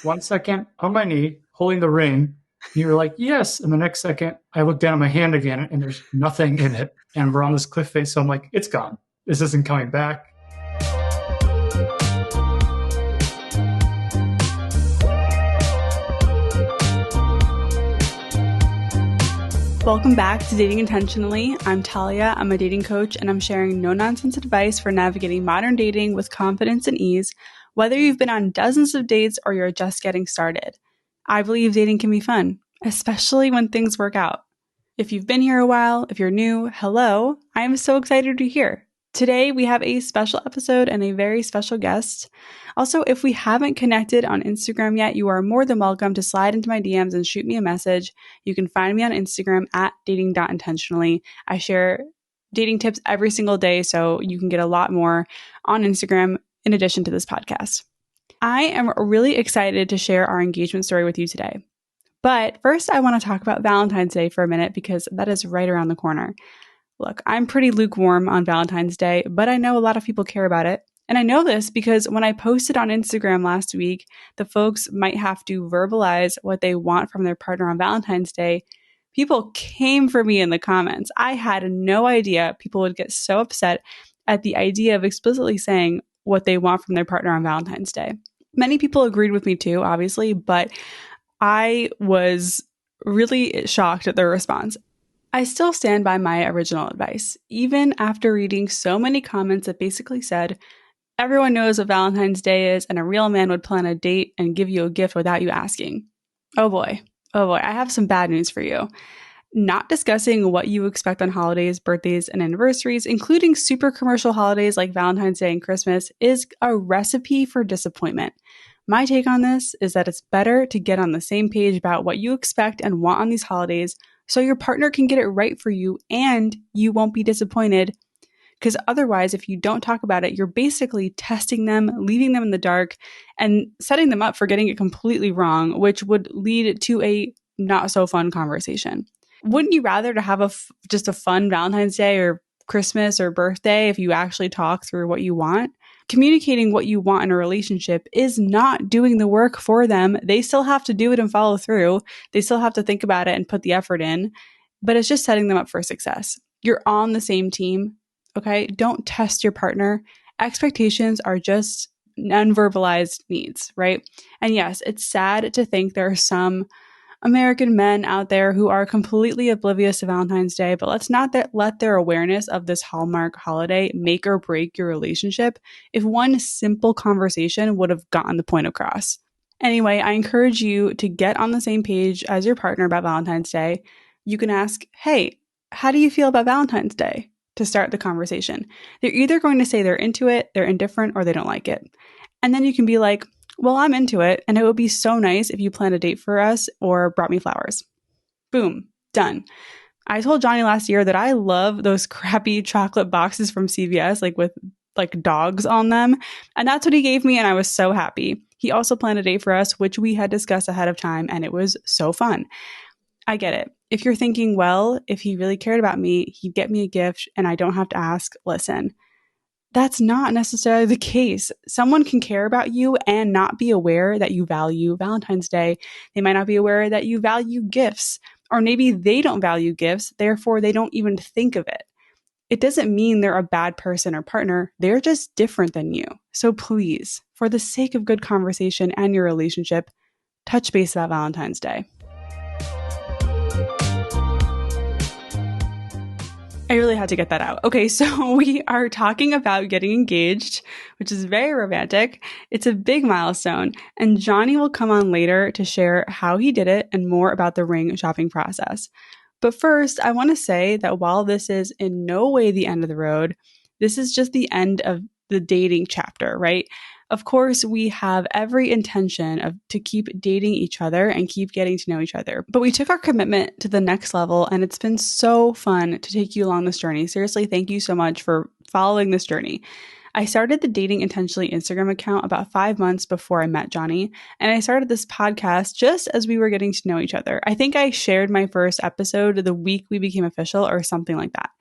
1 second on my knee, holding the ring. And you were like, yes. And the next second, I look down at my hand again and there's nothing in it. And we're on this cliff face. So I'm like, it's gone. This isn't coming back. Welcome back to Dating Intentionally. I'm Talia. I'm a dating coach, and I'm sharing no-nonsense advice for navigating modern dating with confidence and ease, whether you've been on dozens of dates or you're just getting started. I believe dating can be fun, especially when things work out. If you've been here a while, if you're new, hello. I am so excited you're here. Today, we have a special episode and a very special guest. Also, if we haven't connected on Instagram yet, you are more than welcome to slide into my DMs and shoot me a message. You can find me on Instagram at dating.intentionally. I share dating tips every single day, so you can get a lot more on Instagram in addition to this podcast. I am really excited to share our engagement story with you today. But first, I want to talk about Valentine's Day for a minute because that is right around the corner. Look, I'm pretty lukewarm on Valentine's Day, but I know a lot of people care about it. And I know this because when I posted on Instagram last week, the folks might have to verbalize what they want from their partner on Valentine's Day. People came for me in the comments. I had no idea people would get so upset at the idea of explicitly saying what they want from their partner on Valentine's Day. Many people agreed with me too, obviously, but I was really shocked at their response. I still stand by my original advice, even after reading so many comments that basically said, everyone knows what Valentine's Day is and a real man would plan a date and give you a gift without you asking. Oh boy, I have some bad news for you. Not discussing what you expect on holidays, birthdays, and anniversaries, including super commercial holidays like Valentine's Day and Christmas, is a recipe for disappointment. My take on this is that it's better to get on the same page about what you expect and want on these holidays so your partner can get it right for you and you won't be disappointed. Because otherwise, if you don't talk about it, you're basically testing them, leaving them in the dark, and setting them up for getting it completely wrong, which would lead to a not so fun conversation. Wouldn't you rather to have just a fun Valentine's Day or Christmas or birthday if you actually talk through what you want? Communicating what you want in a relationship is not doing the work for them. They still have to do it and follow through. They still have to think about it and put the effort in, but it's just setting them up for success. You're on the same team, okay? Don't test your partner. Expectations are just unverbalized needs, right? And yes, it's sad to think there are some American men out there who are completely oblivious to Valentine's Day, but let's not let their awareness of this hallmark holiday make or break your relationship if one simple conversation would have gotten the point across. Anyway, I encourage you to get on the same page as your partner about Valentine's Day. You can ask, hey, how do you feel about Valentine's Day? To start the conversation. They're either going to say they're into it, they're indifferent, or they don't like it. And then you can be like, well, I'm into it, and it would be so nice if you planned a date for us or brought me flowers. Boom, done. I told Johnny last year that I love those crappy chocolate boxes from CVS, with dogs on them. And that's what he gave me, and I was so happy. He also planned a date for us, which we had discussed ahead of time, and it was so fun. I get it. If you're thinking, well, if he really cared about me, he'd get me a gift and I don't have to ask, listen. That's not necessarily the case. Someone can care about you and not be aware that you value Valentine's Day. They might not be aware that you value gifts, or maybe they don't value gifts, therefore they don't even think of it. It doesn't mean they're a bad person or partner. They're just different than you. So please, for the sake of good conversation and your relationship, touch base about Valentine's Day. I really had to get that out. Okay, so we are talking about getting engaged, which is very romantic. It's a big milestone, and Johnny will come on later to share how he did it and more about the ring shopping process. But first, I want to say that while this is in no way the end of the road, this is just the end of the dating chapter, right? Of course, we have every intention to keep dating each other and keep getting to know each other. But we took our commitment to the next level, and it's been so fun to take you along this journey. Seriously, thank you so much for following this journey. I started the Dating Intentionally Instagram account about 5 months before I met Johnny, and I started this podcast just as we were getting to know each other. I think I shared my first episode the week we became official or something like that.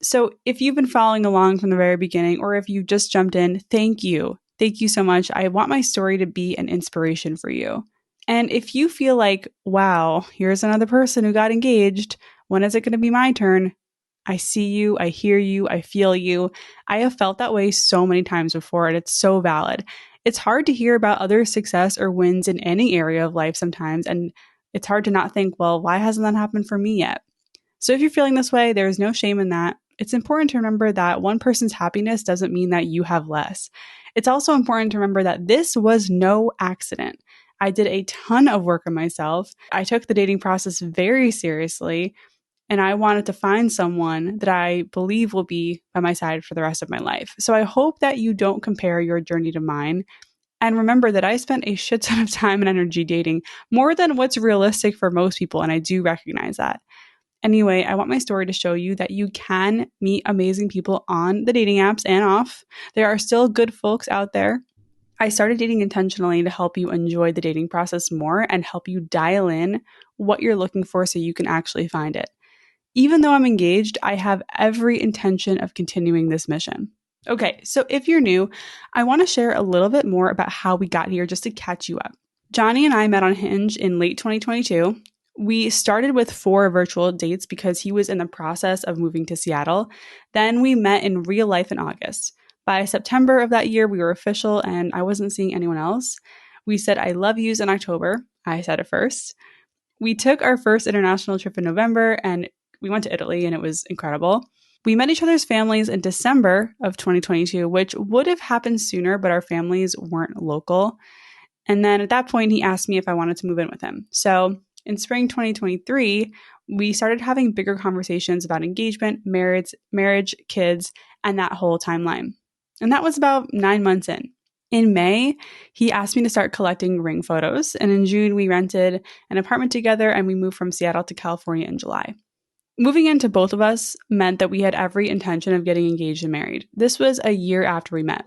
So if you've been following along from the very beginning, or if you just jumped in, thank you. Thank you so much. I want my story to be an inspiration for you. And if you feel like, wow, here's another person who got engaged, when is it going to be my turn? I see you, I hear you, I feel you. I have felt that way so many times before, and it's so valid. It's hard to hear about other success or wins in any area of life sometimes, and it's hard to not think, well, why hasn't that happened for me yet? So if you're feeling this way, there is no shame in that. It's important to remember that one person's happiness doesn't mean that you have less. It's also important to remember that this was no accident. I did a ton of work on myself. I took the dating process very seriously, and I wanted to find someone that I believe will be by my side for the rest of my life. So I hope that you don't compare your journey to mine. And remember that I spent a shit ton of time and energy dating, more than what's realistic for most people, and I do recognize that. Anyway, I want my story to show you that you can meet amazing people on the dating apps and off. There are still good folks out there. I started dating intentionally to help you enjoy the dating process more and help you dial in what you're looking for so you can actually find it. Even though I'm engaged, I have every intention of continuing this mission. Okay, so if you're new, I want to share a little bit more about how we got here just to catch you up. Johnny and I met on Hinge in late 2022. We started with 4 virtual dates because he was in the process of moving to Seattle. Then we met in real life in August. By September of that year, we were official and I wasn't seeing anyone else. We said I love yous in October. I said it first. We took our first international trip in November and we went to Italy and it was incredible. We met each other's families in December of 2022, which would have happened sooner, but our families weren't local. And then at that point, he asked me if I wanted to move in with him. So in spring 2023, we started having bigger conversations about engagement, marriage, kids, and that whole timeline. And that was about 9 months in. In May, he asked me to start collecting ring photos. And in June, we rented an apartment together and we moved from Seattle to California in July. Moving into both of us meant that we had every intention of getting engaged and married. This was a year after we met.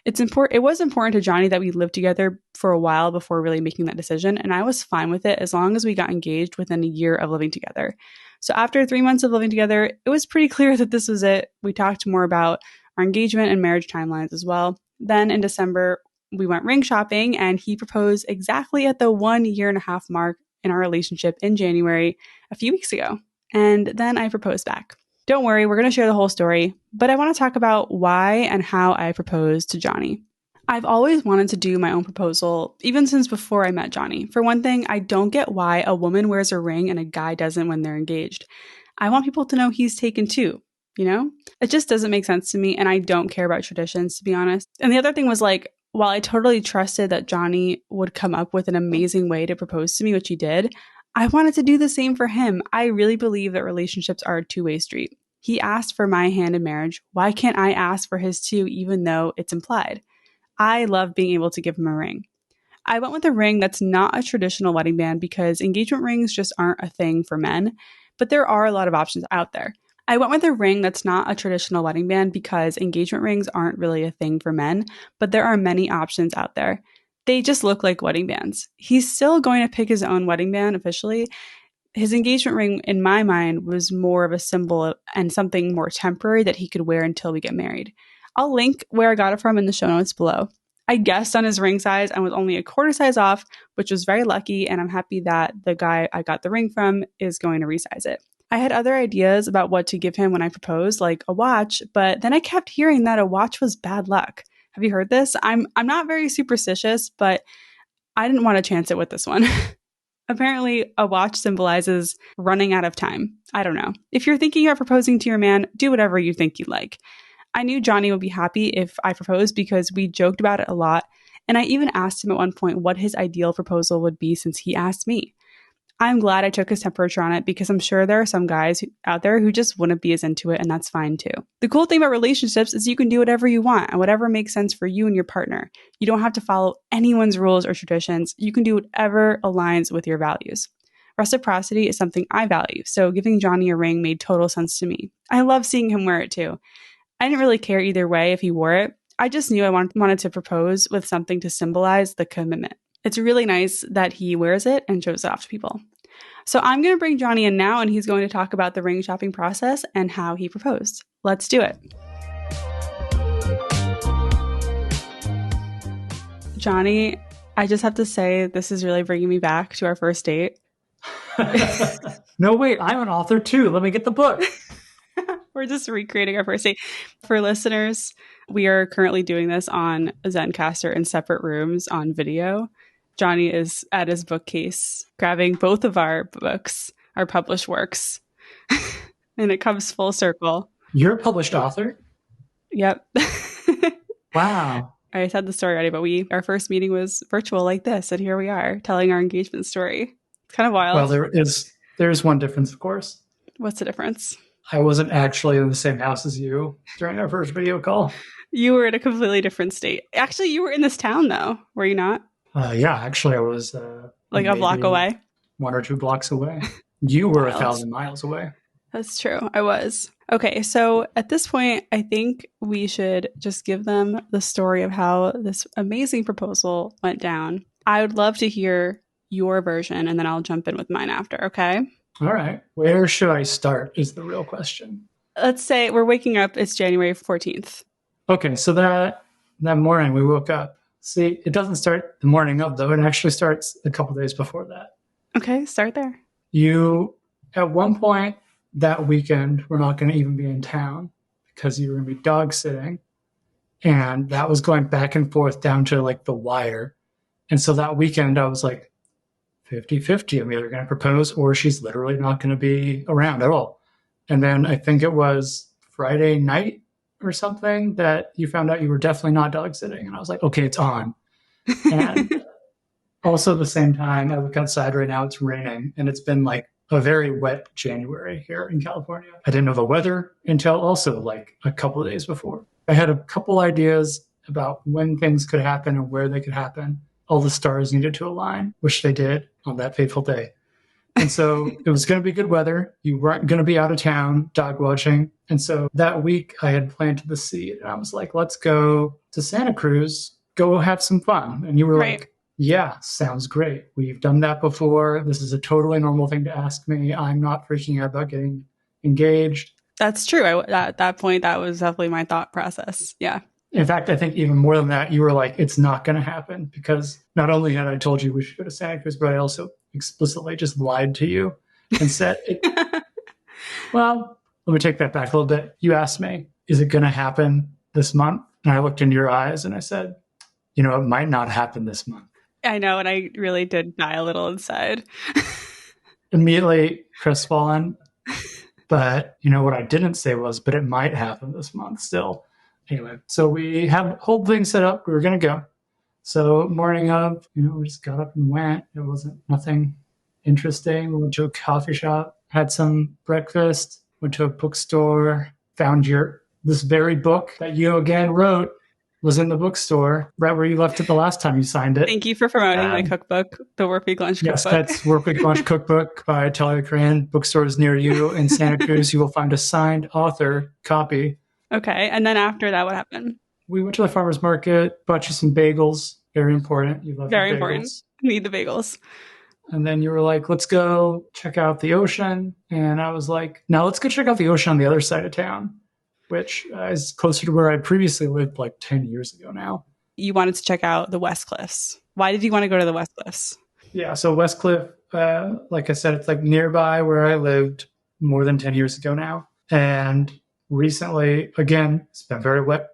It was important to Johnny that we lived together for a while before really making that decision, and I was fine with it as long as we got engaged within a year of living together. So after 3 months of living together, it was pretty clear that this was it. We talked more about our engagement and marriage timelines as well. Then in December, we went ring shopping, and he proposed exactly at the 1 year and a half mark in our relationship in January, a few weeks ago. And then I proposed back. Don't worry, we're going to share the whole story, but I want to talk about why and how I proposed to Johnny. I've always wanted to do my own proposal, even since before I met Johnny. For one thing, I don't get why a woman wears a ring and a guy doesn't when they're engaged. I want people to know he's taken too, you know? It just doesn't make sense to me, and I don't care about traditions, to be honest. And the other thing was while I totally trusted that Johnny would come up with an amazing way to propose to me, which he did, I wanted to do the same for him. I really believe that relationships are a two-way street. He asked for my hand in marriage. Why can't I ask for his too, even though it's implied? I love being able to give him a ring. I went with a ring that's not a traditional wedding band because engagement rings just aren't a thing for men, but there are a lot of options out there. I went with a ring that's not a traditional wedding band because engagement rings aren't really a thing for men, but there are many options out there. They just look like wedding bands. He's still going to pick his own wedding band officially. His engagement ring, in my mind, was more of a symbol and something more temporary that he could wear until we get married. I'll link where I got it from in the show notes below. I guessed on his ring size and was only a quarter size off, which was very lucky, and I'm happy that the guy I got the ring from is going to resize it. I had other ideas about what to give him when I proposed, like a watch, but then I kept hearing that a watch was bad luck. Have you heard this? I'm not very superstitious, but I didn't want to chance it with this one. Apparently, a watch symbolizes running out of time. I don't know. If you're thinking about proposing to your man, do whatever you think you'd like. I knew Johnny would be happy if I proposed because we joked about it a lot, and I even asked him at one point what his ideal proposal would be since he asked me. I'm glad I took his temperature on it because I'm sure there are some guys out there who just wouldn't be as into it, and that's fine too. The cool thing about relationships is you can do whatever you want and whatever makes sense for you and your partner. You don't have to follow anyone's rules or traditions. You can do whatever aligns with your values. Reciprocity is something I value, so giving Johnny a ring made total sense to me. I love seeing him wear it too. I didn't really care either way if he wore it. I just knew I wanted to propose with something to symbolize the commitment. It's really nice that he wears it and shows it off to people. So I'm going to bring Johnny in now, and he's going to talk about the ring shopping process and how he proposed. Let's do it. Johnny, I just have to say, this is really bringing me back to our first date. No, wait, I'm an author too. Let me get the book. We're just recreating our first date. For listeners, we are currently doing this on a Zencaster in separate rooms on video. Johnny is at his bookcase grabbing both of our books, our published works, and it comes full circle. You're a published author? Yep. Wow. I said the story already, but our first meeting was virtual like this, and here we are telling our engagement story. It's kind of wild. Well, there's one difference, of course. What's the difference? I wasn't actually in the same house as you during our first video call. You were in a completely different state. Actually, you were in this town, though, were you not? Yeah, actually, I was like a block away, 1 or 2 blocks away. You were 1,000 miles away. That's true. I was. Okay, so at this point, I think we should just give them the story of how this amazing proposal went down. I would love to hear your version, and then I'll jump in with mine after, okay? All right. Where should I start is the real question. Let's say we're waking up. It's January 14th. Okay, so that morning we woke up. See, it doesn't start the morning of, though. It actually starts a couple days before that. Okay, start there. You, at one point that weekend, were not going to even be in town because you were going to be dog sitting. And that was going back and forth down to like the wire. And so that weekend I was like 50-50. I'm either going to propose or she's literally not going to be around at all. And then I think it was Friday night or something that you found out you were definitely not dog sitting. And I was like, okay, it's on. And also at the same time, I look outside right now, it's raining and it's been like a very wet January here in California. I didn't know the weather until also like a couple of days before. I had a couple ideas about when things could happen and where they could happen. All the stars needed to align, which they did on that fateful day. And so it was going to be good weather. You weren't going to be out of town dog watching. And so that week I had planted the seed and I was like, let's go to Santa Cruz, go have some fun. And you were like, yeah, sounds great. We've done that before. This is a totally normal thing to ask me. I'm not freaking out about getting engaged. That's true. At that point, that was definitely my thought process. Yeah. In fact, I think even more than that, you were like, it's not going to happen because not only had I told you we should go to Santa Cruz, but I also explicitly just lied to you and said, well, let me take that back a little bit. You asked me, is it going to happen this month? And I looked into your eyes and I said, it might not happen this month. I know. And I really did die a little inside. Immediately crestfallen. But what I didn't say was, but it might happen this month still. Anyway, so we have the whole thing set up. We were going to go. So morning of, we just got up and went. It wasn't nothing interesting. We went to a coffee shop, had some breakfast, went to a bookstore, found this very book that you again wrote was in the bookstore, right where you left it the last time you signed it. Thank you for promoting my cookbook, the Work Week Lunch Cookbook. Yes, that's Work Week Lunch Cookbook by Talia Corinne. Bookstores near you in Santa Cruz. You will find a signed author copy. Okay, and then after that, what happened? We went to the farmer's market, bought you some bagels. Very important. You love Very bagels. important. Need the bagels. And then you were like, let's go check out the ocean. And I was like, now let's go check out the ocean on the other side of town, which is closer to where I previously lived like 10 years ago now. You wanted to check out the West Cliffs. Why did you want to go to the West Cliffs? Yeah, so West Cliff, like I said, it's like nearby where I lived more than 10 years ago now. And recently, again, it's been very wet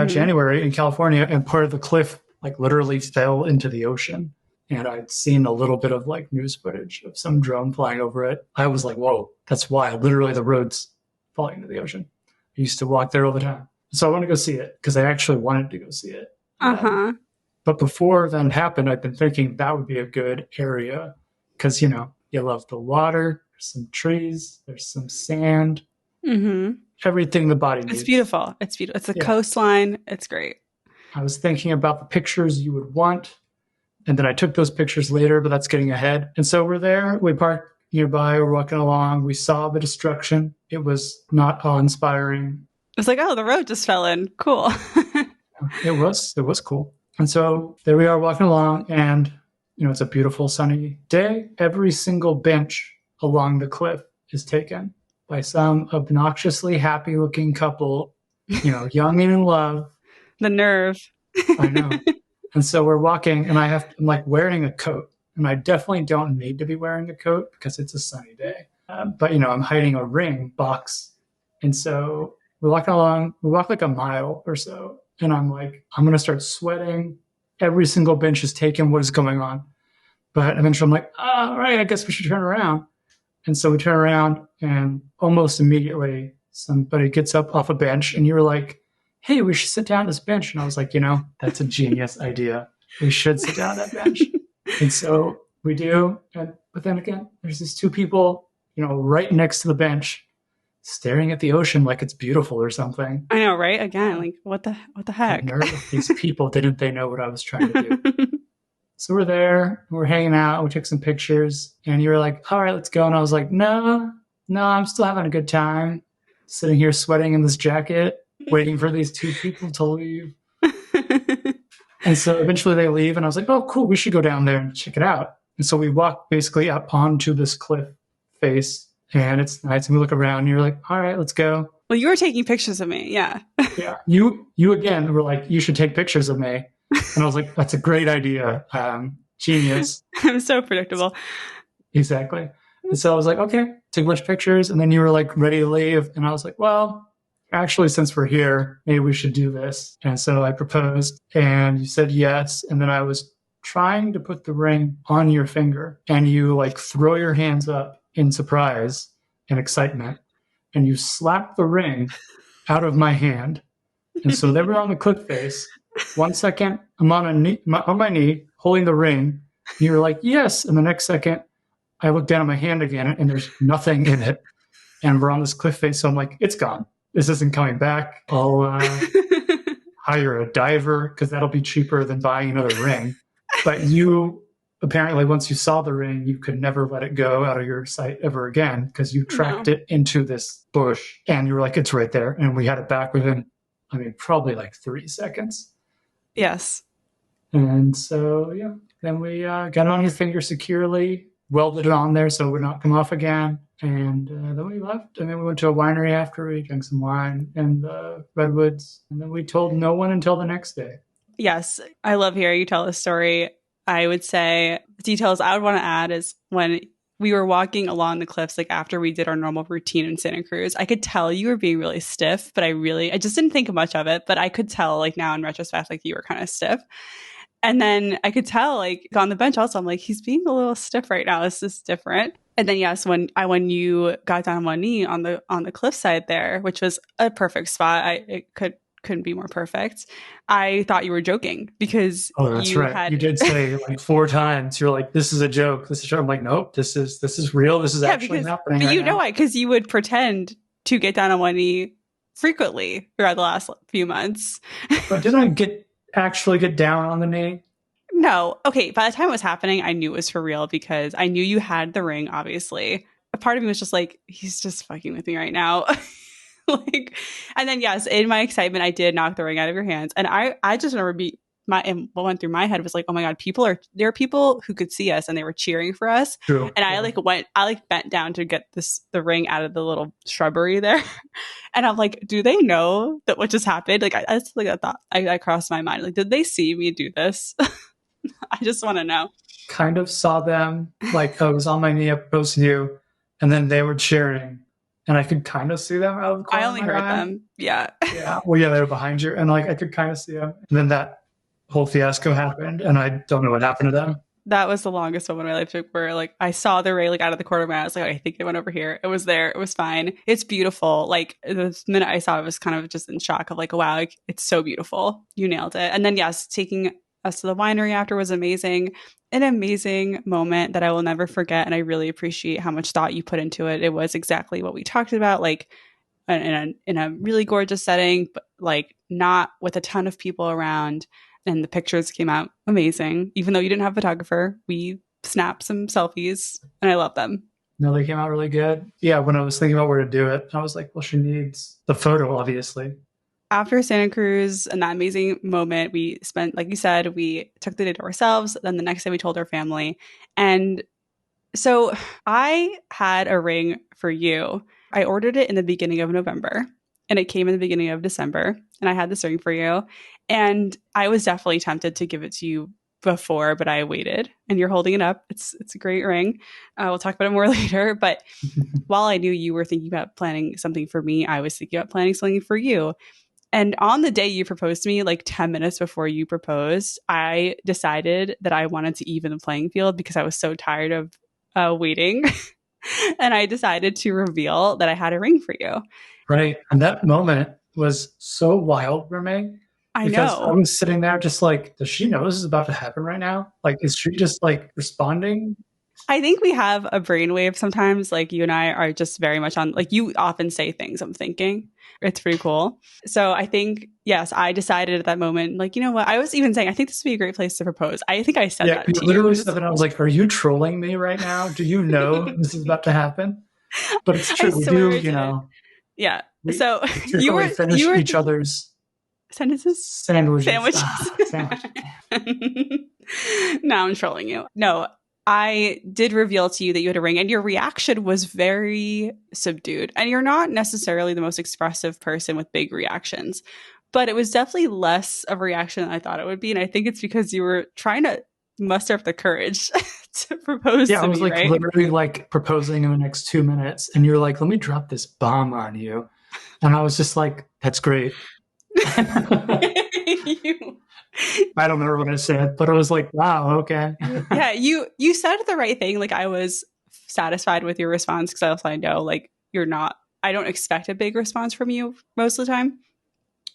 January in California, and part of the cliff like literally fell into the ocean. And I'd seen a little bit of like news footage of some drone flying over it. I was like, whoa, that's wild. Literally the road's falling into the ocean. I used to walk there all the time. So I want to go see it because I actually wanted to go see it. But before that happened, I've been thinking that would be a good area because, you love the water, there's some trees, there's some sand, everything the body needs. It's beautiful. It's beautiful. It's a coastline. It's great. I was thinking about the pictures you would want. And then I took those pictures later, but that's getting ahead. And so we're there. We parked nearby. We're walking along. We saw the destruction. It was not awe-inspiring. It's like, oh, the road just fell in. Cool. It was cool. And so there we are walking along, and it's a beautiful sunny day. Every single bench along the cliff is taken by some obnoxiously happy-looking couple, young and in love. The nerve. I know. And so we're walking, and I'm like wearing a coat, and I definitely don't need to be wearing a coat because it's a sunny day. But I'm hiding a ring box, and so we're walking along. We walk like a mile or so, and I'm like, I'm gonna start sweating. Every single bench is taken. What is going on? But eventually, I'm like, all right, I guess we should turn around. And so we turn around, and almost immediately, somebody gets up off a bench, and you're like, hey, we should sit down on this bench. And I was like, that's a genius idea. We should sit down on that bench. And so we do. But then again, there's these two people, right next to the bench, staring at the ocean like it's beautiful or something. I know, right? Again, like what the heck? The nerve of these people, didn't they know what I was trying to do? So we're there, we're hanging out, we took some pictures, and you were like, all right, let's go. And I was like, no, I'm still having a good time, sitting here sweating in this jacket, waiting for these two people to leave. And so eventually they leave, and I was like, oh, cool, we should go down there and check it out. And so we walk basically up onto this cliff face, and it's nice, and we look around, and you're like, all right, let's go. Well, you were taking pictures of me, yeah. Yeah, you again were like, you should take pictures of me. And I was like, that's a great idea. Genius. I'm so predictable. Exactly. And so I was like, okay, took a bunch of pictures. And then you were like ready to leave. And I was like, well, actually, since we're here, maybe we should do this. And so I proposed, and you said yes. And then I was trying to put the ring on your finger, and you like throw your hands up in surprise and excitement, and you slap the ring out of my hand. And so they were on the cliff face. 1 second, I'm on my knee, holding the ring. You were like, yes. And the next second, I look down at my hand again, and there's nothing in it. And we're on this cliff face. So I'm like, it's gone. This isn't coming back. I'll hire a diver because that'll be cheaper than buying another ring. But you apparently, once you saw the ring, you could never let it go out of your sight ever again because you tracked it into this bush, and you were like, it's right there. And we had it back within, probably like 3 seconds. Yes. And so, yeah, then we got it on your finger securely, welded it on there so it would not come off again. And then we left. And then we went to a winery after. We drank some wine and redwoods. And then we told no one until the next day. Yes. I love hearing you tell this story. I would say details I would want to add is when we were walking along the cliffs, like after we did our normal routine in Santa Cruz, I could tell you were being really stiff, but I just didn't think much of it. But I could tell like now in retrospect, like you were kind of stiff. And then I could tell like on the bench also, I'm like, he's being a little stiff right now. This is different. And then yes, when you got down on one knee on the cliffside there, which was a perfect spot, it couldn't be more perfect. I thought you were joking because that's right. You did say like 4 times. You're like, "This is a joke. This is." I'm like, "Nope. This is real. This is actually happening." But why? Because you would pretend to get down on one knee frequently throughout the last few months. But did I actually get down on the knee? No. Okay. By the time it was happening, I knew it was for real because I knew you had the ring. Obviously, a part of me was just like, he's just fucking with me right now. And then yes, in my excitement, I did knock the ring out of your hands, and I just remember what went through my head was like, oh my god, there are people who could see us and they were cheering for us. True. And I bent down to get the ring out of the little shrubbery there, and I'm like, do they know that what just happened? Like that's like a thought I crossed my mind. Like, did they see me do this? I just want to know. Kind of saw them. Like I was on my knee up close to you, and then they were cheering. And I could kind of see them out of the corner. I only heard them. Yeah. Yeah. Well, yeah, they were behind you. And like I could kind of see them. And then that whole fiasco happened. And I don't know what happened to them. That was the longest moment of my life where like I saw the ray like out of the corner of my eye. I was like, I think it went over here. It was there. It was fine. It's beautiful. Like the minute I saw it, I was kind of just in shock of like, wow, like, it's so beautiful. You nailed it. And then yes, taking us to the winery after was amazing. An amazing moment that I will never forget. And I really appreciate how much thought you put into it. It was exactly what we talked about, like in a really gorgeous setting, but like not with a ton of people around. And the pictures came out amazing. Even though you didn't have a photographer, we snapped some selfies and I love them. No, they came out really good. Yeah, when I was thinking about where to do it, I was like, well, she needs the photo, obviously. After Santa Cruz and that amazing moment, we spent, like you said, we took the day to ourselves. Then the next day we told our family. And so I had a ring for you. I ordered it in the beginning of November. and it came in the beginning of December, and I had this ring for you. And I was definitely tempted to give it to you before, but I waited, and you're holding it up. It's a great ring. We'll talk about it more later. But while I knew you were thinking about planning something for me, I was thinking about planning something for you. And on the day you proposed to me, like 10 minutes before you proposed, I decided that I wanted to even the playing field because I was so tired of waiting. And I decided to reveal that I had a ring for you. Right. And that moment was so wild for me I because I know. was sitting there just like, does she know this is about to happen right now? Like, is she just like responding? I think we have a brainwave sometimes. Like you and I are just very much on, like you often say things I'm thinking. It's pretty cool. So I think, yes, I decided at that moment, like, you know what? I was even saying, I think this would be a great place to propose. I think I said Yeah, that you to you. literally said that. I was like, are you trolling me right now? Do you know this is about to happen? But it's I true. We swear do, I did. Yeah. we So frequently you finish were each other's sentences? sandwiches. Sandwiches. Sandwiches. No, I'm trolling you. No, I did reveal to you that you had a ring, and your reaction was very subdued. And you're not necessarily the most expressive person with big reactions, but it was definitely less of a reaction than I thought it would be. And I think it's because you were trying to muster up the courage to propose Yeah, I to was me, like right? literally like proposing in the next 2 minutes, and you're like, let me drop this bomb on you. And I was just like, that's great. I you don't remember what I said, but I was like, wow, okay. yeah, you said the right thing. Like I was satisfied with your response because also I know like you're not. I don't expect a big response from you most of the time.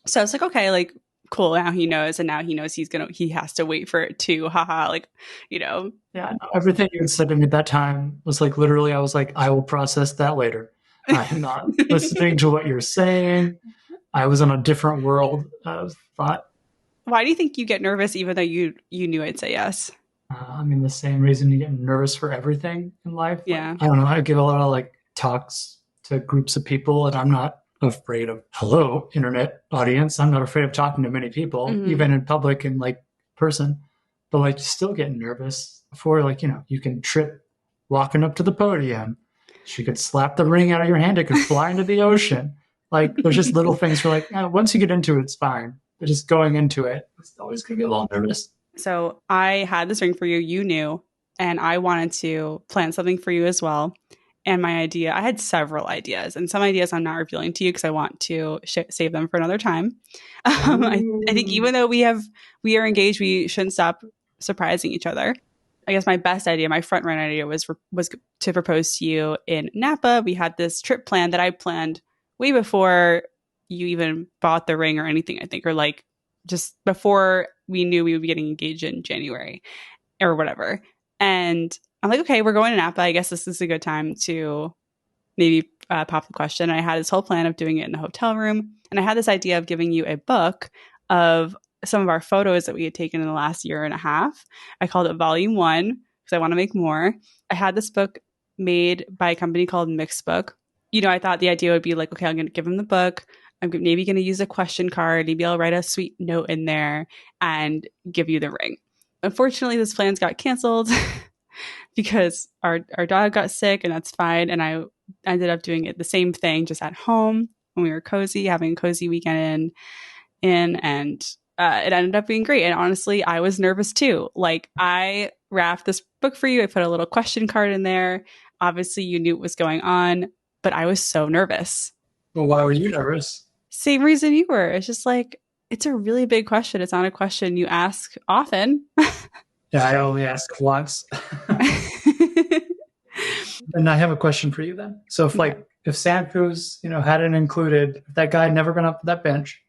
So I was like, okay, like cool. Now he knows, and now he knows he has to wait for it too. Haha, like you know. Yeah, no, everything you had said to me at that time was like literally, I was like, I will process that later. I am not listening to what you're saying. I was in a different world of thought. Why do you think you get nervous even though you knew I'd say yes? I mean, the same reason you get nervous for everything in life. Like, Yeah. I don't know, I give a lot of like talks to groups of people, and I'm not afraid of, hello, internet audience. I'm not afraid of talking to many people, Mm-hmm. even in public and like person. But like, you still get nervous before, like, you can trip walking up to the podium. She could slap the ring out of your hand. It could fly into the ocean. Like, there's just little things where, like, once you get into it, it's fine. But just going into it, it's always going to get a little nervous. So I had this ring for you, you knew, and I wanted to plan something for you as well. And my idea, I had several ideas, and some ideas I'm not revealing to you because I want to save them for another time. I think Ooh. even though we are engaged, we shouldn't stop surprising each other. I guess my best idea, my front run idea was to propose to you in Napa. We had this trip planned that I planned way before you even bought the ring or anything, I think, or like just before we knew we would be getting engaged in January or whatever. And I'm like, okay, we're going to Napa. I guess this is a good time to maybe pop the question. And I had this whole plan of doing it in the hotel room. And I had this idea of giving you a book of some of our photos that we had taken in the last year and a half. I called it Volume One because I want to make more. I had this book made by a company called Mixbook. You know, I thought the idea would be like, okay, I'm going to give him the book. I'm maybe going to use a question card. Maybe I'll write a sweet note in there and give you the ring. Unfortunately, this plans got canceled because our dog got sick, and that's fine. And I ended up doing it the same thing just at home when we were cozy, having a cozy weekend and it ended up being great. And honestly, I was nervous too. Like I wrapped this book for you. I put a little question card in there. Obviously, you knew what was going on, but I was so nervous. Well, why were you nervous? Same reason you were. It's just like it's a really big question. It's not a question you ask often. Yeah, I only asked once. And I have a question for you then. So if Okay. like if Santa Cruz, hadn't included, if that guy had never been up to that bench,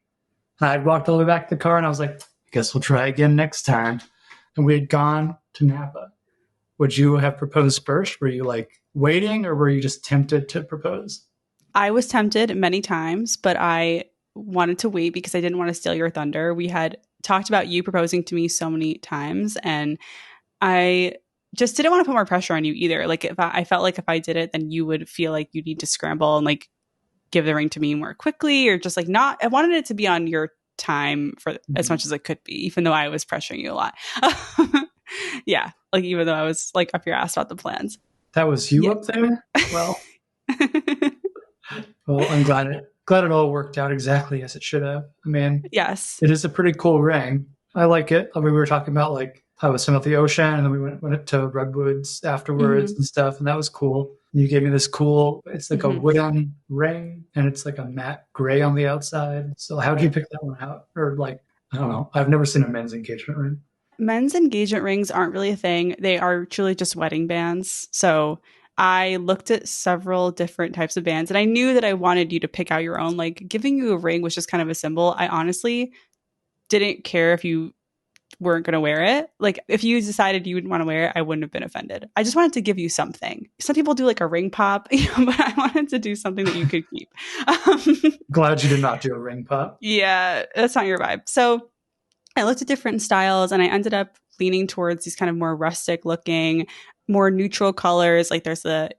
and I'd walked all the way back to the car and I was like, I guess we'll try again next time. And we had gone to Napa. Would you have proposed first? Were you like waiting or were you just tempted to propose? I was tempted many times, but I wanted to wait because I didn't want to steal your thunder. We had talked about you proposing to me so many times, and I just didn't want to put more pressure on you either. Like if I felt like if I did it, then you would feel like you need to scramble and like give the ring to me more quickly, or just like not. I wanted it to be on your time for as Mhm. much as it could be, even though I was pressuring you a lot. Yeah, like even though I was like up your ass about the plans. That was you Yeah. up there? Well, I'm glad it glad it all worked out exactly as it should have. I mean, Yes. it is a pretty cool ring. I like it. I mean, we were talking about like how it was swim at the ocean, and then we went to redwoods afterwards Hmm. and stuff, and that was cool. You gave me this cool. It's like a Hmm. wooden ring, and it's like a matte gray on the outside. So how did you pick that one out? Or like, I don't know. I've never seen a men's engagement ring. Men's engagement rings aren't really a thing. They are truly just wedding bands. So I looked at several different types of bands and I knew that I wanted you to pick out your own. Like giving you a ring was just kind of a symbol. I honestly didn't care if you weren't going to wear it. Like if you decided you would want to wear it, I wouldn't have been offended. I just wanted to give you something. Some people do like a ring pop, but I wanted to do something that you could keep. Um, Glad you did not do a ring pop. yeah, that's not your vibe. So I looked at different styles and I ended up leaning towards these kind of more rustic looking, more neutral colors. Like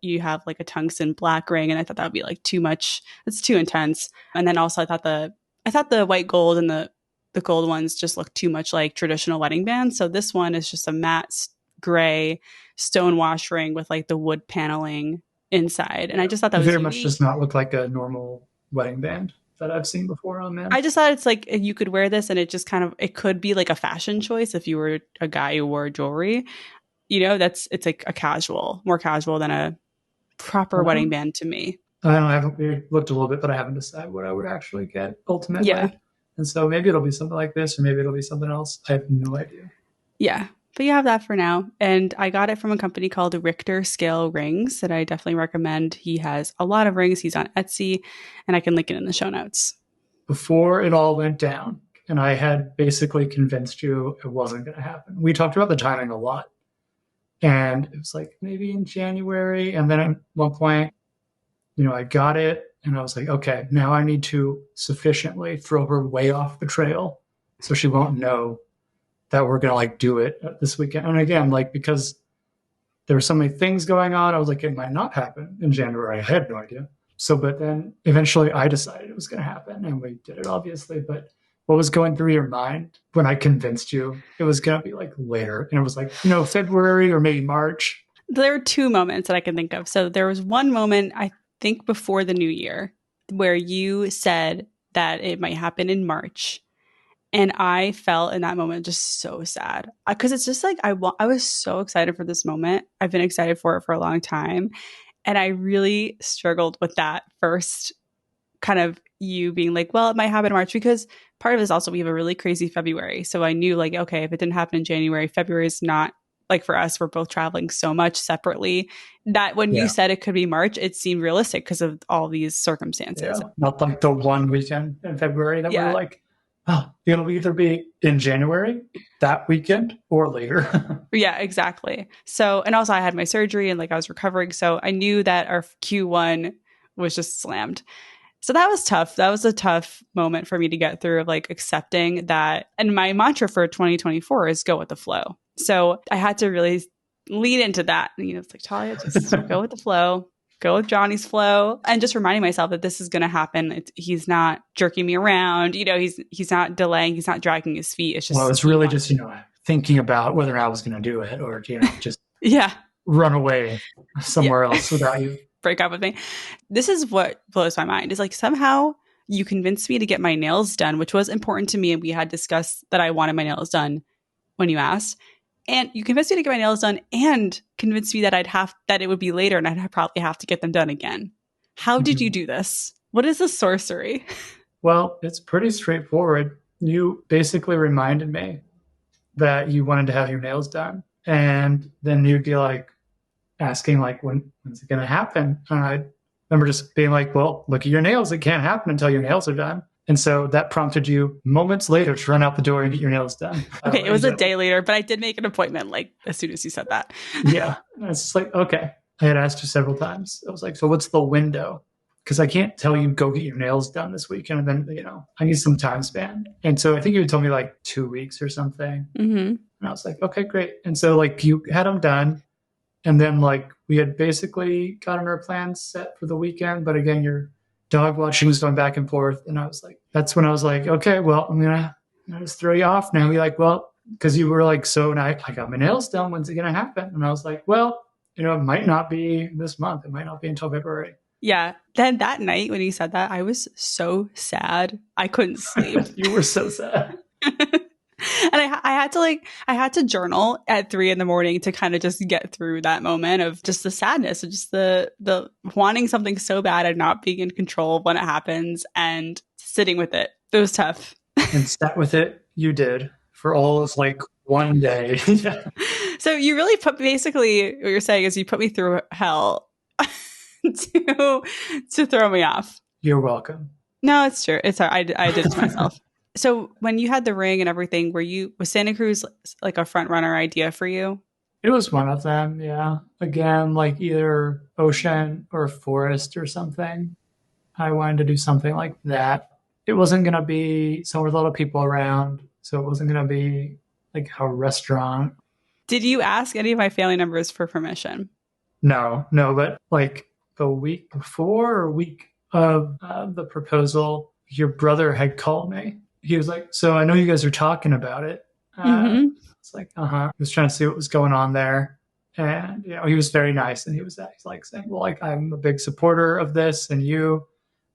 you have like a tungsten black ring, and I thought that would be like too much. It's too intense. And then also I thought the white gold and the gold ones just look too much like traditional wedding bands. So this one is just a matte gray stonewash ring with like the wood paneling inside. And I Yeah. just thought that It was very much does unique. not look like a normal wedding band that I've seen before on men. I just thought it's like you could wear this and it just kind of it could be like a fashion choice if you were a guy who wore jewelry. It's like a casual, more casual than a proper wedding Um, band to me. I don't know. I haven't we looked a little bit, but I haven't decided what I would actually get Yeah. ultimately. And so maybe it'll be something like this, or maybe it'll be something else. I have no idea. Yeah. But you have that for now. And I got it from a company called Richter Scale Rings that I definitely recommend. He has a lot of rings. He's on Etsy, and I can link it in the show notes. Before it all went down, and I had basically convinced you it wasn't going to happen. We talked about the timing a lot, and it was like maybe in January. And then at one point, I got it, and I was like, okay, now I need to sufficiently throw her way off the trail so she won't know that we're gonna like do it this weekend. And again, like because there were so many things going on, I was like, it might not happen in January. I had no idea. So, but then eventually I decided it was going to happen, and we did it, obviously. But what was going through your mind when I convinced you it was going to be like later? And it was like, February or maybe March. There are two moments that I can think of. So there was one moment, I think before the new year, where you said that it might happen in March. And I felt in that moment just so sad because it's just like I was so excited for this moment. I've been excited for it for a long time. And I really struggled with that first kind of you being like, well, it might happen in March because part of it is also we have a really crazy February. So I knew like, okay, if it didn't happen in January, February is not like for us, we're both traveling so much separately that when you Yeah. said it could be March, it seemed realistic because of all these Yeah. circumstances. Not like the one weekend in February that we were Yeah. like, oh, it'll either be in January, that weekend, or later. Yeah, exactly. So, and also I had my surgery and like I was recovering. So I knew that our Q1 was just slammed. So that was tough. That was a tough moment for me to get through of like accepting that. And my mantra for 2024 is go with the flow. So I had to really lean into that. It's like, Talia, just go with the flow, go with Johnny's flow, and just reminding myself that this is going to happen. He's not jerking me around. He's not delaying. He's not dragging his feet. It's Well, just, it's really just, thinking about whether I was going to do it or, just yeah, run away yeah. somewhere else without you. Break up with me. This is what blows my mind is like somehow you convinced me to get my nails done, which was important to me. And we had discussed that I wanted my nails done when you asked. And you convinced me to get my nails done and convinced me that that it would be later and I'd probably have to get them done again. How did you do this? What is this sorcery? Well, it's pretty straightforward. You basically reminded me that you wanted to have your nails done. And then you'd be like asking like, when's it going to happen? And I remember just being like, well, look at your nails. It can't happen until your nails are done. And so that prompted you moments later to run out the door and get your nails done. Okay, it was a day later, but I did make an appointment like as soon as you said that. Yeah. And it's just like, okay. I had asked you several times. I was like, so what's the window? Because I can't tell you go get your nails done this weekend. And then, I need some time span. And so I think you had told me like 2 weeks or something. Mm-hmm. And I was like, okay, great. And so like you had them done. And then like we had basically gotten our plans set for the weekend. But again, your dog watching was going back and forth. And I was like, that's when I was like, okay, well, I'm going to just throw you off now. Be like, well, because you were like, so I got my nails done. When's it going to happen? And I was like, well, it might not be this month. It might not be until February. Yeah. Then that night when he said that, I was so sad. I couldn't sleep. You were so sad. And I had to journal at 3 a.m. to kind of just get through that moment of just the sadness of just the wanting something so bad and not being in control of when it happens and sitting with it. It was tough. And sat with it, you did, for all of like one day. Yeah. So you really basically what you're saying is you put me through hell to throw me off. You're welcome. No, it's true. It's I did it to myself. So when you had the ring and everything, was Santa Cruz like a front runner idea for you? It was one of them, yeah. Again, like either ocean or forest or something. I wanted to do something like that. It wasn't going to be somewhere with a lot of people around. So it wasn't going to be like a restaurant. Did you ask any of my family members for permission? No, but like the week before or week of the proposal, your brother had called me. He was like, so I know you guys are talking about it. It's like, uh-huh. He was trying to see what was going on there. And, he was very nice. And he's like saying, well, like, I'm a big supporter of this and you.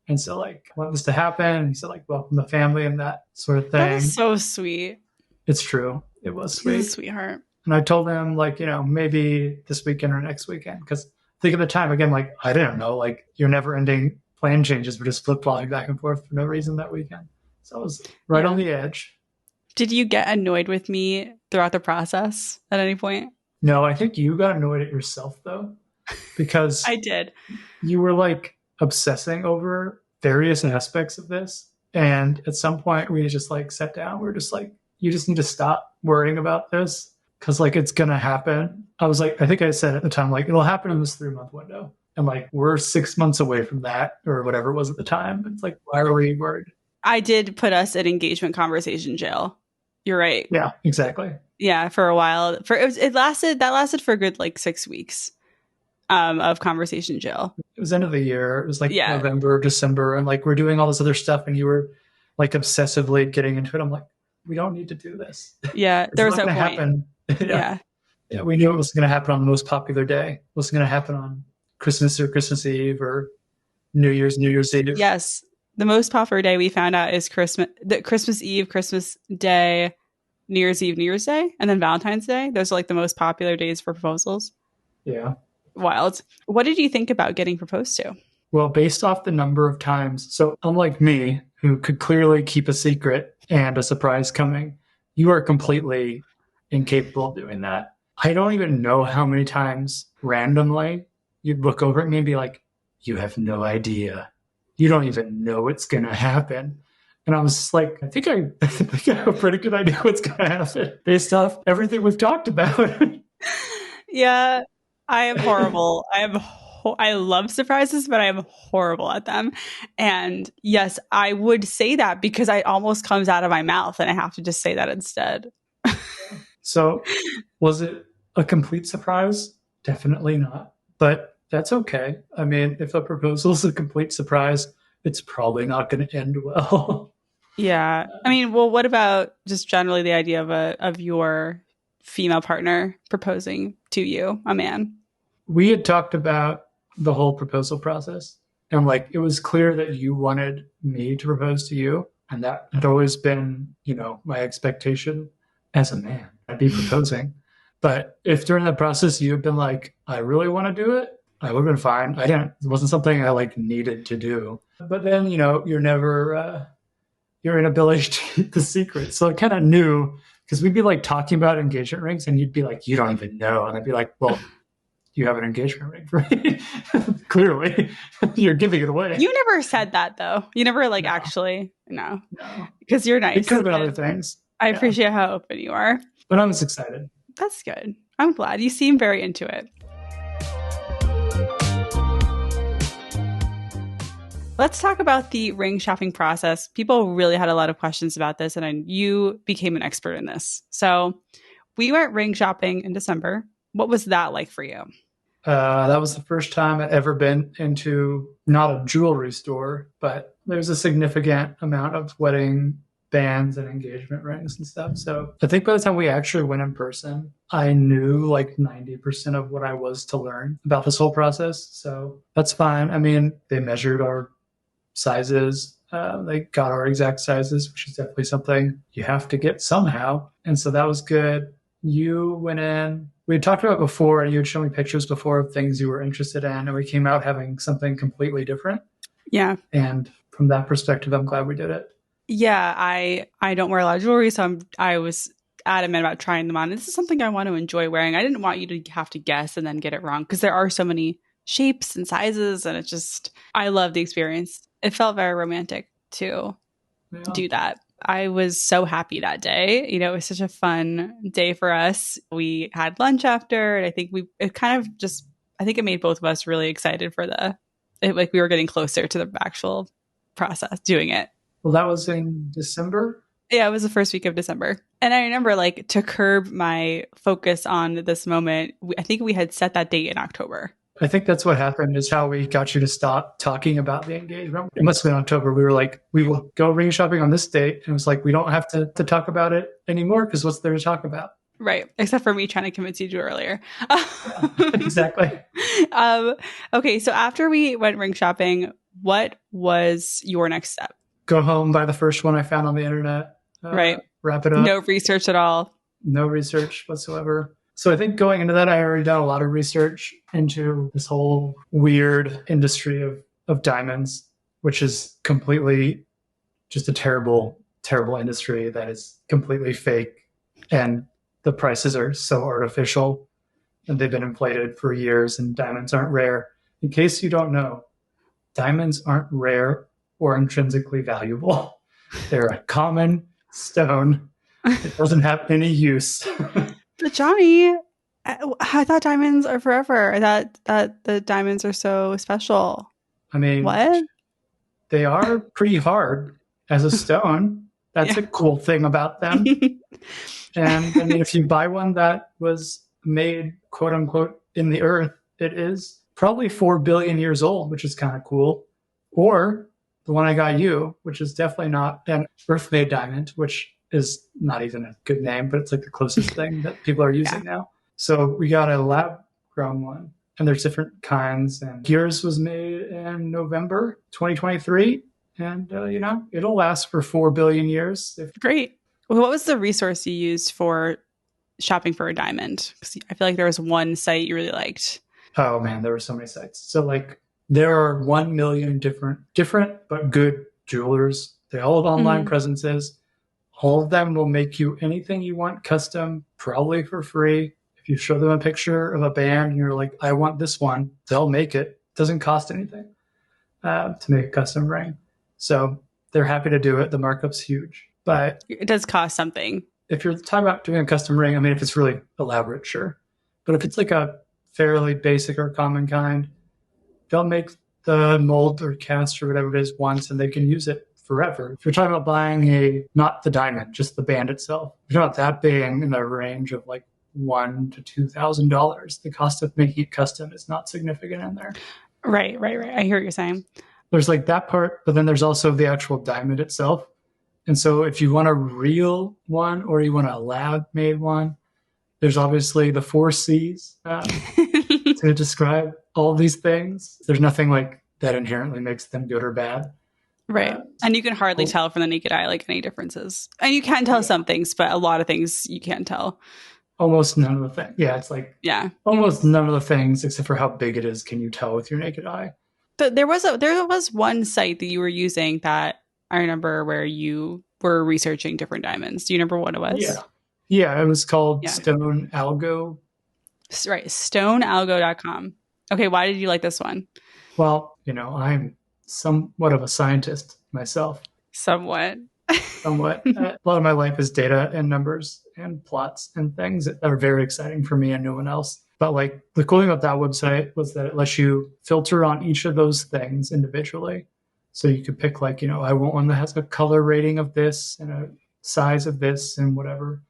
And so, like, I want this to happen. And he said, like, welcome the family and that sort of thing. That is so sweet. It's true. It was sweet. He's a sweetheart. And I told him, like, maybe this weekend or next weekend. Because I think at the time, again, like, I didn't know. Like, your never-ending plan changes were just flip-flopping back and forth for no reason that weekend. So I was right on the edge. Did you get annoyed with me throughout the process at any point? No, I think you got annoyed at yourself, though. Because I did. You were, like, obsessing over various aspects of this. And at some point, we just, like, sat down. We were just like, you just need to stop worrying about this. Because, like, it's going to happen. I was like, I think I said at the time, like, it'll happen in this 3-month window. And, like, we're 6 months away from that or whatever it was at the time. It's like, why are we worried? I did put us in engagement conversation jail. You're right. Yeah, exactly. Yeah, for a while. That lasted for a good, like, 6 weeks of conversation jail. It was end of the year. It was like November, December. And, like, we're doing all this other stuff. And you were, like, obsessively getting into it. I'm like, we don't need to do this. Yeah, there was no point. Happen. Yeah, we knew it was going to happen on the most popular day. It was going to happen on Christmas or Christmas Eve or New Year's Eve. Yes, the most popular day we found out is Christmas Eve, Christmas Day, New Year's Eve, New Year's Day, and then Valentine's Day. Those are like the most popular days for proposals. Yeah, wild. What did you think about getting proposed to? Well, based off the number of times, so unlike me, who could clearly keep a secret and a surprise coming, you are completely incapable of doing that. I don't even know how many times randomly you'd look over at me and be like, you have no idea. You don't even know what's going to happen. And I was just like, I think I have a pretty good idea what's going to happen based off everything we've talked about. Yeah, I am horrible. I love surprises, but I am horrible at them. And yes, I would say that because it almost comes out of my mouth and I have to just say that instead. So was it a complete surprise? Definitely not. But that's okay. I mean, if a proposal is a complete surprise, it's probably not going to end well. Yeah. I mean, well, what about just generally the idea of your female partner proposing to you, a man? We had talked about the whole proposal process. And like, it was clear that you wanted me to propose to you. And that had always been, my expectation as a man. I'd be proposing. But if during that process you had been like, I really want to do it, I would have been fine. It wasn't something I like needed to do. But then, you're never, your inability to keep the secret. So I kind of knew, because we'd be like talking about engagement rings and you'd be like, you don't even know. And I'd be like, well, you have an engagement ring for me. Clearly, you're giving it away. You never said that though. You never actually, no. Because you're nice. It could have been other things. I appreciate how open you are. But I was excited. That's good. I'm glad. You seem very into it. Let's talk about the ring shopping process. People really had a lot of questions about this, and you became an expert in this. So we went ring shopping in December. What was that like for you? That was the first time I'd ever been into not a jewelry store, but there's a significant amount of wedding bands and engagement rings and stuff. So I think by the time we actually went in person, I knew like 90% of what I was to learn about this whole process. So that's fine. I mean, they measured our sizes. They got our exact sizes, which is definitely something you have to get somehow. And so that was good. You went in, we had talked about it before, and you had shown me pictures before of things you were interested in, and we came out having something completely different. Yeah. And from that perspective, I'm glad we did it. Yeah, I don't wear a lot of jewelry, so I was adamant about trying them on. This is something I want to enjoy wearing. I didn't want you to have to guess and then get it wrong because there are so many shapes and sizes, and it's just I love the experience. It felt very romantic to do that. I was so happy that day. It was such a fun day for us. We had lunch after, and I think I think it made both of us really excited for like we were getting closer to the actual process doing it. Well, that was in December. Yeah, it was the first week of December. And I remember, like, to curb my focus on this moment, I think we had set that date in October. I think that's what happened, is how we got you to stop talking about the engagement. It must have been October. We were like, we will go ring shopping on this date. And it was like, we don't have to talk about it anymore because what's there to talk about? Right. Except for me trying to convince you to do it earlier. Yeah, exactly. Okay. So after we went ring shopping, what was your next step? Go home, buy the first one I found on the internet. Right. Wrap it up. No research at all. No research whatsoever. So I think going into that, I already done a lot of research into this whole weird industry of diamonds, which is completely just a terrible, terrible industry that is completely fake. And the prices are so artificial and they've been inflated for years, and diamonds aren't rare. In case you don't know, diamonds aren't rare or intrinsically valuable. They're a common stone. It doesn't have any use. But Johnny, I thought diamonds are forever. I thought that the diamonds are so special. I mean, what? They are pretty hard as a stone. That's a cool thing about them. And I mean, if you buy one that was made, quote unquote, in the earth, it is probably 4 billion years old, which is kind of cool. Or the one I got you, which is definitely not an earth-made diamond, which is not even a good name, but it's like the closest thing that people are using now. So we got a lab-grown one, and there's different kinds. And yours was made in November 2023, and it'll last for 4 billion years. Great. Well, what was the resource you used for shopping for a diamond? Because I feel like there was one site you really liked. Oh man, there were so many sites. So like there are 1 million different but good jewelers. They all have online presences. All of them will make you anything you want custom, probably for free. If you show them a picture of a band and you're like, I want this one, they'll make it. It doesn't cost anything to make a custom ring. So they're happy to do it. The markup's huge. But it does cost something. If you're talking about doing a custom ring, I mean, if it's really elaborate, sure. But if it's like a fairly basic or common kind, they'll make the mold or cast or whatever it is once, and they can use it forever. If you're talking about buying not the diamond, just the band itself, if you're not that being in the range of like $1,000 to $2,000, the cost of making it custom is not significant in there. Right. I hear what you're saying. There's like that part, but then there's also the actual diamond itself. And so if you want a real one or you want a lab-made one, there's obviously the 4 C's to describe all these things. There's nothing like that inherently makes them good or bad. Right. And you can hardly tell from the naked eye like any differences. And you can tell some things, but a lot of things you can't tell. Almost none of the things. Yeah, it's like almost none of the things except for how big it is can you tell with your naked eye. But there was one site that you were using that I remember where you were researching different diamonds. Do you remember what it was? Yeah, it was called Stone Algo. Right, stonealgo.com. Okay, why did you like this one? Well, I'm somewhat of a scientist myself. Somewhat. A lot of my life is data and numbers and plots and things that are very exciting for me and no one else. But like the cool thing about that website was that it lets you filter on each of those things individually. So you could pick like, I want one that has a color rating of this and a size of this and whatever.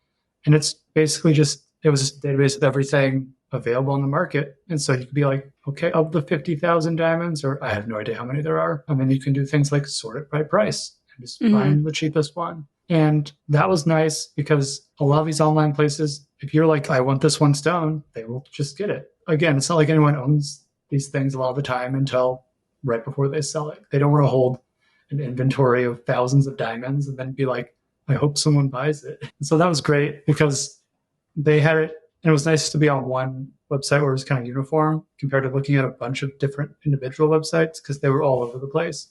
And it's basically it was just a database of everything available on the market. And so you could be like, okay, of the 50,000 diamonds, or I have no idea how many there are. I mean, you can do things like sort it by price and just find the cheapest one. And that was nice because a lot of these online places, if you're like, I want this one stone, they will just get it. Again, it's not like anyone owns these things a lot of the time until right before they sell it. They don't want to hold an inventory of thousands of diamonds and then be like, I hope someone buys it. And so that was great because they had it, and it was nice to be on one website where it was kind of uniform compared to looking at a bunch of different individual websites because they were all over the place.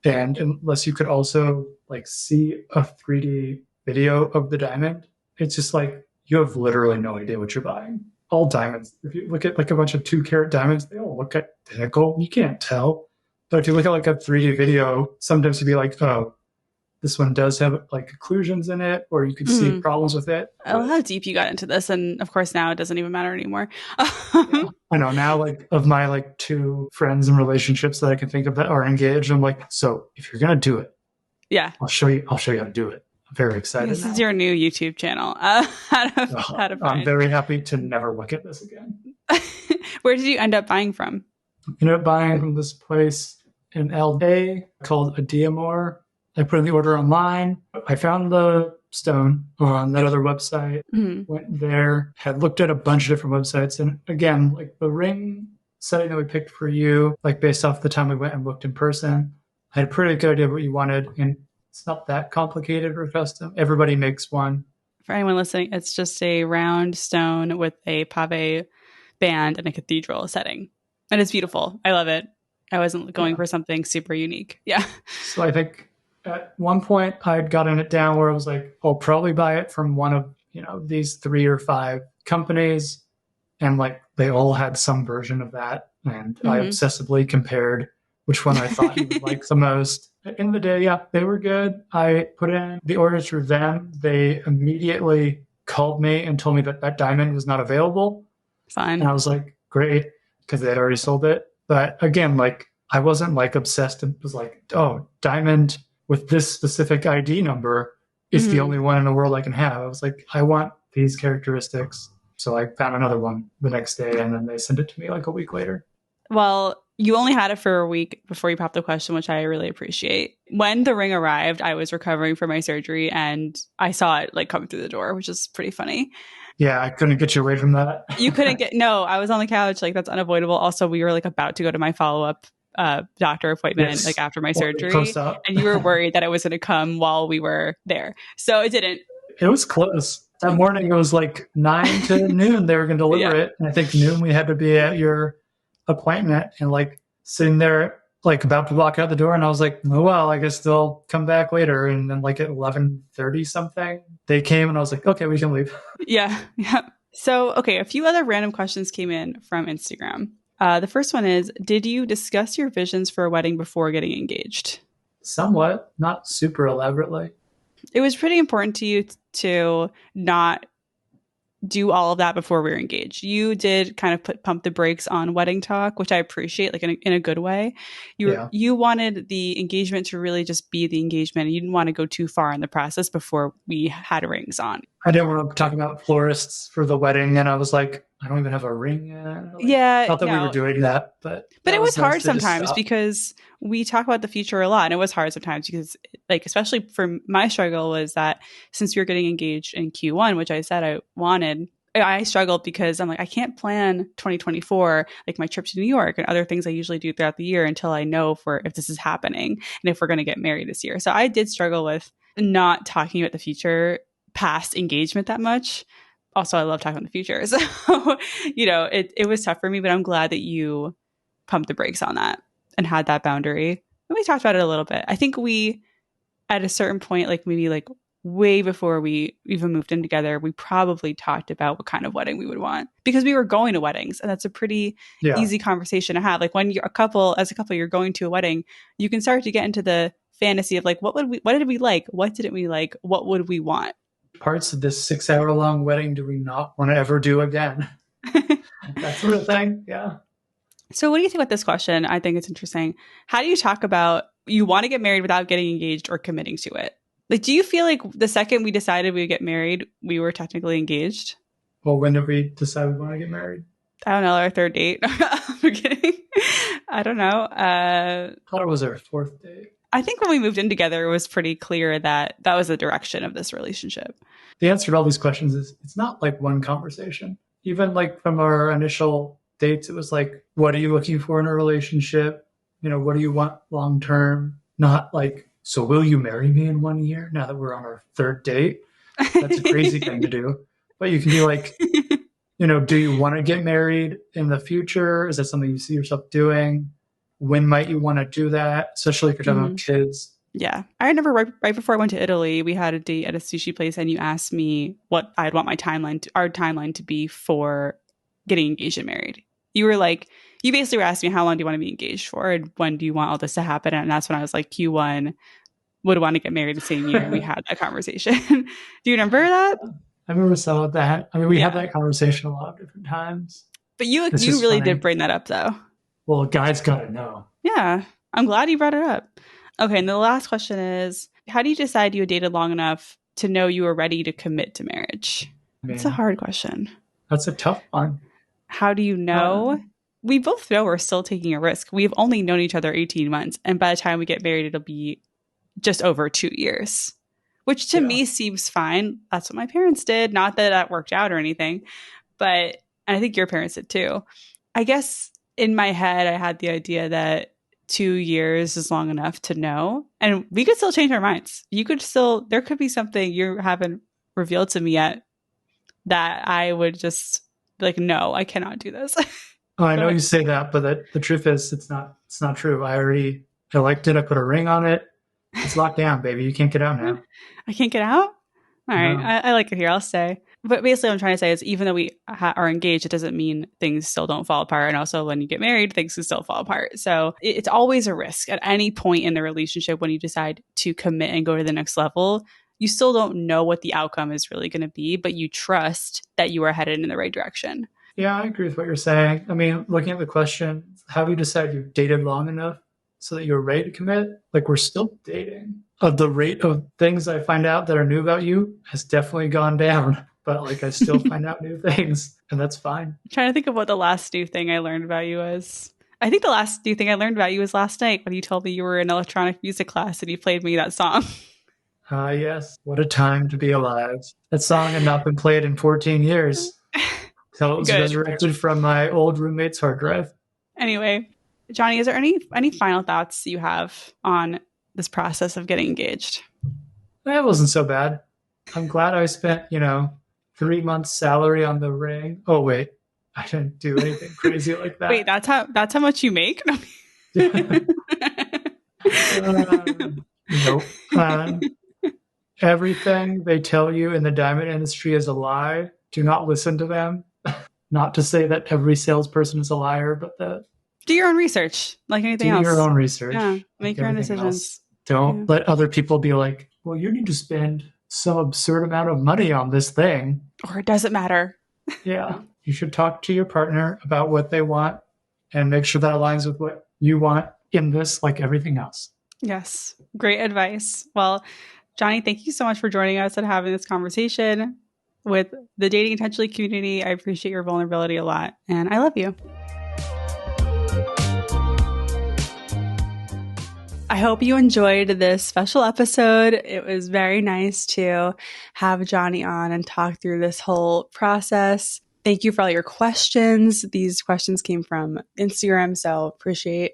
And unless you could also like see a 3D video of the diamond, it's just like you have literally no idea what you're buying. All diamonds, if you look at like a bunch of 2 carat diamonds, they all look identical. You can't tell. But if you look at like a 3D video, sometimes you'd be like, oh, this one does have like occlusions in it, or you could see problems with it. I love how deep you got into this. And of course, now it doesn't even matter anymore. Yeah. I know now, like of my like 2 friends and relationships that I can think of that are engaged, I'm like, so if you're going to do it, yeah, I'll show you how to do it. I'm very excited. This is your new YouTube channel. How to I'm very happy to never look at this again. Where did you end up buying from? I ended up buying from this place in LA called Adiamor. I put in the order online. I found the stone on that other website, went there, had looked at a bunch of different websites. And again, like the ring setting that we picked for you, like based off the time we went and looked in person, I had a pretty good idea of what you wanted. And it's not that complicated or custom. Everybody makes one. For anyone listening, it's just a round stone with a pave band and a cathedral setting. And it's beautiful. I love it. I wasn't going for something super unique. Yeah. So I think at one point I'd gotten it down where I was like, I'll probably buy it from one of, these 3 or 5 companies. And like they all had some version of that. And I obsessively compared which one I thought you would like the most. In the day, yeah, they were good. I put in the order through them. They immediately called me and told me that that diamond was not available. Fine. And I was like, great, because they had already sold it. But again, like I wasn't like obsessed and was like, oh, diamond with this specific ID number is the only one in the world I can have. I was like, I want these characteristics. So I found another one the next day, and then they sent it to me like a week later. Well, you only had it for a week before you popped the question, which I really appreciate. When the ring arrived, I was recovering from my surgery and I saw it like come through the door, which is pretty funny. Yeah, I couldn't get you away from that. You couldn't no, I was on the couch. Like that's unavoidable. Also, we were like about to go to my follow-up doctor appointment like after my surgery. And you were worried that it was going to come while we were there. So it didn't. It was close. That morning it was like 9 to noon. They were going to deliver it. And I think noon we had to be at your appointment and like sitting there like about to walk out the door, and I was like, oh well, I guess they'll come back later. And then like at 11:30 something they came, and I was like, okay, we can leave. Yeah So okay, a few other random questions came in from Instagram. The first one is, did you discuss your visions for a wedding before getting engaged? Somewhat, not super elaborately. It was pretty important to you to not do all of that before we were engaged. You did kind of pump the brakes on wedding talk, which I appreciate, like in a good way. You wanted the engagement to really just be the engagement. You didn't want to go too far in the process before we had rings on. I didn't want to talk about florists for the wedding, and I was like, I don't even have a ring yet. Like, not that we were doing that, but it was hard sometimes because we talk about the future a lot, and it was hard sometimes because, like, especially for my struggle was that since we were getting engaged in Q1, which I said I wanted, I struggled because I'm like, I can't plan 2024, like my trip to New York and other things I usually do throughout the year until I know if this is happening and if we're going to get married this year. So I did struggle with not talking about the future past engagement that much. Also, I love talking about the future. So, it was tough for me, but I'm glad that you pumped the brakes on that and had that boundary. And we talked about it a little bit. I think we, at a certain point, like maybe like way before we even moved in together, we probably talked about what kind of wedding we would want because we were going to weddings, and that's a pretty easy conversation to have. Like when you're as a couple, you're going to a wedding, you can start to get into the fantasy of like, what did we like? What didn't we like? What would we want? Parts of this 6-hour-long wedding do we not want to ever do again? That sort of thing. Yeah. So what do you think about this question? I think it's interesting. How do you talk about you want to get married without getting engaged or committing to it? Like, do you feel like the second we decided we would get married, we were technically engaged? Well, when did we decide we want to get married? I don't know, our third date. I'm kidding. I don't know. I thought it was our 4th date. I think when we moved in together, it was pretty clear that that was the direction of this relationship. The answer to all these questions is it's not like one conversation. Even like from our initial dates, it was like, what are you looking for in a relationship? What do you want long term? Not like, so will you marry me in 1 year now that we're on our third date? That's a crazy thing to do. But you can be like, do you want to get married in the future? Is that something you see yourself doing? When might you want to do that? Especially if you're talking about kids. Yeah. I remember right before I went to Italy, we had a date at a sushi place and you asked me what I'd want our timeline to be for getting engaged and married. You basically were asking me, how long do you want to be engaged for? And when do you want all this to happen? And that's when I was like, Q1, would want to get married the same year. And we had that conversation. Do you remember that? I remember some of that. I mean, we had that conversation a lot of different times. But you really did bring that up though. Well, guys got to know. Yeah. I'm glad you brought it up. Okay. And the last question is, how do you decide you had dated long enough to know you were ready to commit to marriage? That's a hard question. That's a tough one. How do you know? We both know we're still taking a risk. We've only known each other 18 months. And by the time we get married, it'll be just over 2 years, which to me seems fine. That's what my parents did. Not that that worked out or anything, but I think your parents did too. I guess in my head, I had the idea that 2 years is long enough to know. And we could still change our minds. There could be something you haven't revealed to me yet that I would just be like, no, I cannot do this. Oh, I know you say that, but the truth is it's not true. I liked it. I put a ring on it. It's locked down, baby. You can't get out now. I can't get out? All right. No. I like it here. I'll stay. But basically what I'm trying to say is even though we are engaged, it doesn't mean things still don't fall apart. And also when you get married, things can still fall apart. So it's always a risk at any point in the relationship when you decide to commit and go to the next level. You still don't know what the outcome is really going to be, but you trust that you are headed in the right direction. Yeah, I agree with what you're saying. I mean, looking at the question, have you decided you've dated long enough so that you're ready to commit? Like, we're still dating. The rate of things I find out that are new about you has definitely gone down. But like, I still find out new things, and that's fine. I'm trying to think of what the last new thing I learned about you was. I think the last new thing I learned about you was last night when you told me you were in electronic music class and you played me that song. Yes. What a time to be alive. That song had not been played in 14 years. So it was resurrected from my old roommate's hard drive. Anyway, Johnny, is there any final thoughts you have on this process of getting engaged? It wasn't so bad. I'm glad I spent, 3 months' salary on the ring. Oh, wait. I didn't do anything crazy like that. Wait, that's how much you make? Nope. Everything they tell you in the diamond industry is a lie. Do not listen to them. Not to say that every salesperson is a liar, but do your own research, like anything else. Do your own research. Yeah, make your own decisions. Else. Don't let other people be like, well, you need to spend some absurd amount of money on this thing. Or it doesn't matter. Yeah. You should talk to your partner about what they want and make sure that aligns with what you want in this, like everything else. Yes. Great advice. Well, Johnny, thank you so much for joining us and having this conversation with the Dating Intentionally community. I appreciate your vulnerability a lot, and I love you. I hope you enjoyed this special episode. It was very nice to have Johnny on and talk through this whole process. Thank you for all your questions. These questions came from Instagram, so appreciate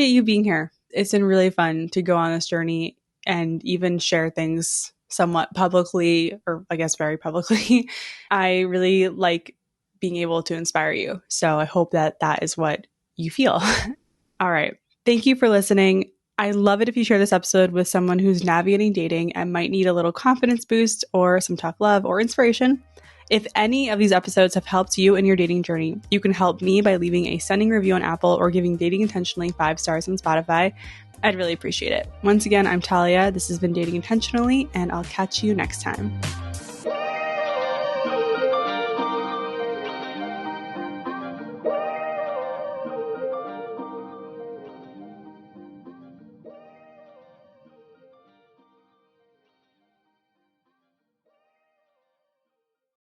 you being here. It's been really fun to go on this journey and even share things somewhat publicly, or I guess very publicly. I really like being able to inspire you. So I hope that is what you feel. All right. Thank you for listening. I love it if you share this episode with someone who's navigating dating and might need a little confidence boost or some tough love or inspiration. If any of these episodes have helped you in your dating journey, you can help me by leaving a stunning review on Apple or giving Dating Intentionally 5 stars on Spotify. I'd really appreciate it. Once again, I'm Talia. This has been Dating Intentionally, and I'll catch you next time.